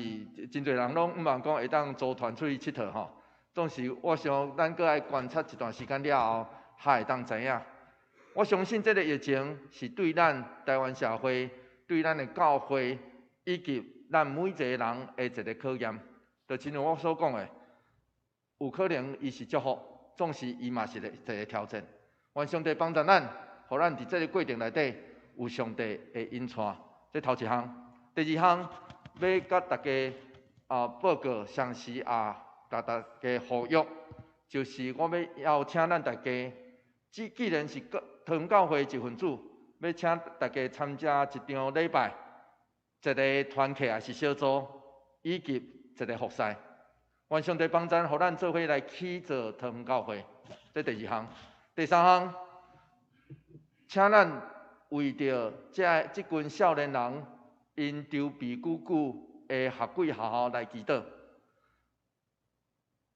真侪人拢毋望讲会当组团出去佚佗吼。总是我想咱阁爱观察一段时间了后，才会当知影。我相信这个疫情是对咱台湾社会、对咱的教会以及咱每一个人的一个考验。就亲像我所讲的，有可能伊是祝福，总是伊嘛是一个挑战。愿上帝帮助咱，互咱伫这个过程内底有上帝的引带。这头一项，第二项要甲大家报告详细甲大家呼吁，就是我要邀请咱大家，既然是桃园教会一份子，要请大家参加一场礼拜，一个团契也是小组，以及一个服侍。愿上帝帮咱，互咱做伙来起造桃园教会。这第二项，第三项，请咱为着这群少年人因筹备久久的学贵学校来祈祷。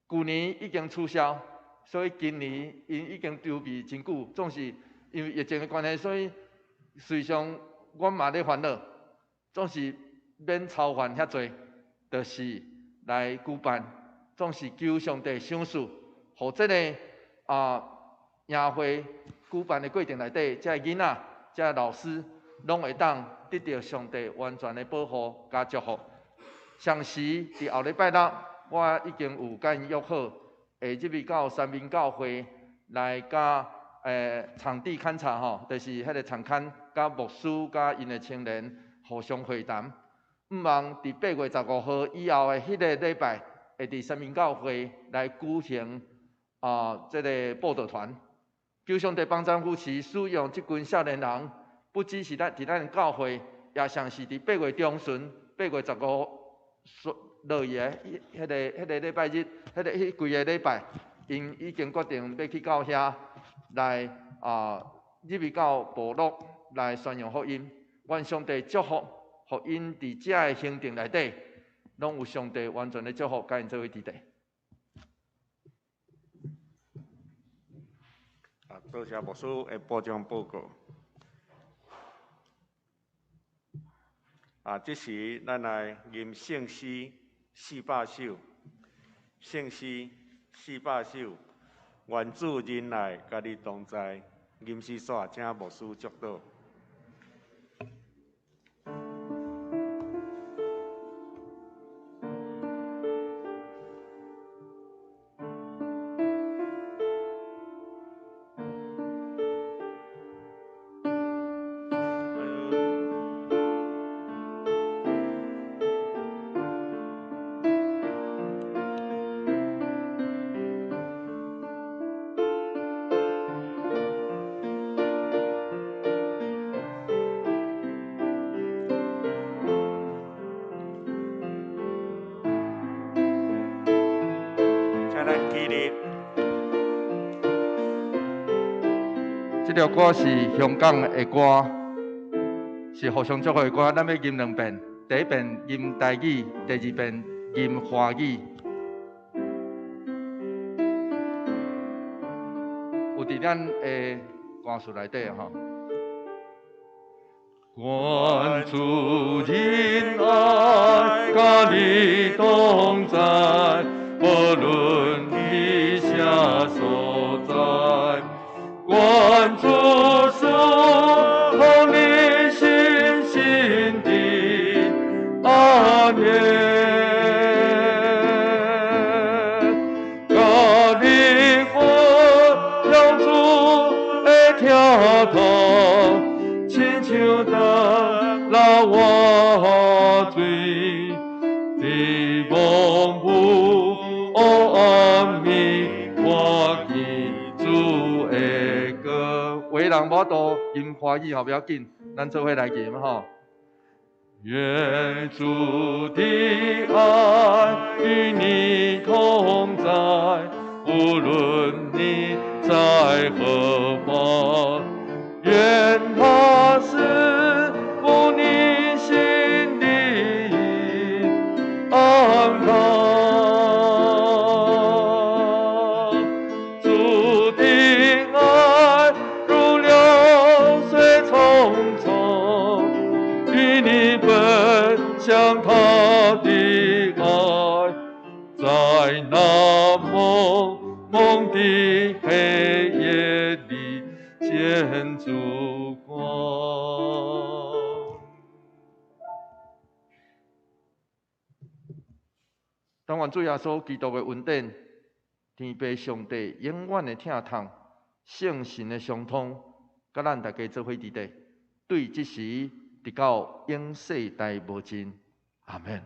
去年已经取消，所以今年因已经筹备真久，总是因为疫情的关系，所以随上阮嘛咧烦恼，总是免操烦遐济，就是来举办，总是求上帝赏赐，互这个营会举办的过程内底，这囡仔、这老师，拢会当得到上帝完全的保护加祝福。详细伫后礼拜六，我已经有甲因约好，会入去到三民教会来甲场地勘察吼，就是迄个场勘甲牧师甲因的青年互相会谈。毋忘伫8月15号以后的迄个礼拜，会伫三民教会来举行这个布道团。求上帝帮咱扶持使用即群少年人，不只是伫咱教会，也像是伫8月中旬、8月15落去的迄个礼拜日，迄几个礼拜，因已经决定要去到遐来入去到部落来宣扬福音。愿上帝祝福，互因伫遮的行程内底，拢有上帝完全的祝福，甲因做伙伫地。多谢牧师的部长报告。这时咱来吟圣诗400首，圣诗400首，愿主仁爱，甲你同在。吟诗煞，请牧师祝祷。这条歌是香港的歌，是互相祝福的歌。咱要吟2遍，第一遍吟台语，第二遍吟华语。有伫咱的歌词内底吼。愿主仁爱，甲你同在，无论你啥所在。愿主赐予你信心的安眠，甲你分享主的跳动。亲像得了我罪，的蒙福安眠，我记主的歌。有的人无度吟华语，不要紧，咱做伙来吟吼。愿主的爱与你同在，无论你在何方。愿他赐福你心里安康，主的爱如流水匆匆，与你分享他的爱，在那蒙蒙的黑夜里见烛光。当愿主耶稣基督的恩典，天父上帝永远的疼痛，圣神的相通，甲咱大家做伙伫地，对即时直到永世代无尽。阿免。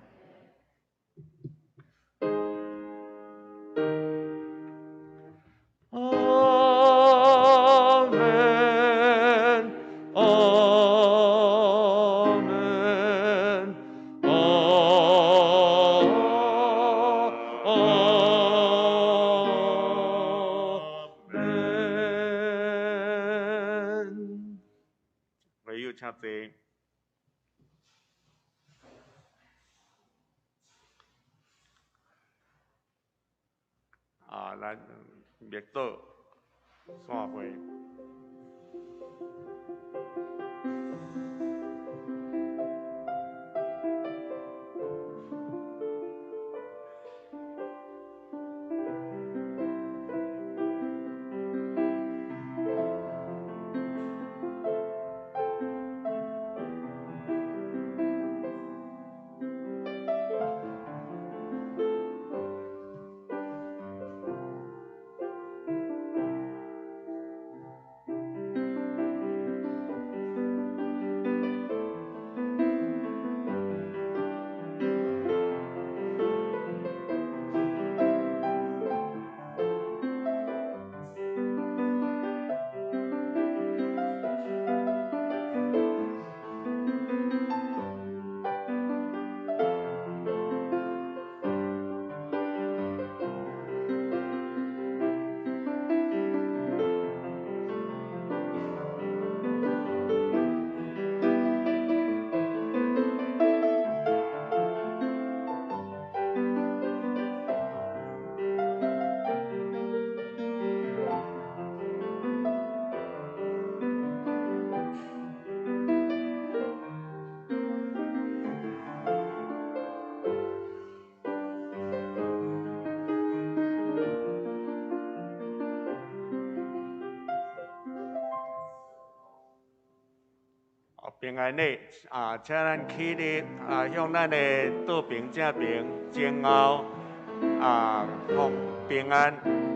阿免，阿免，唯有请坐。咱灭岛散会。平安礼请咱起立向咱的岛边正边前后奉平安。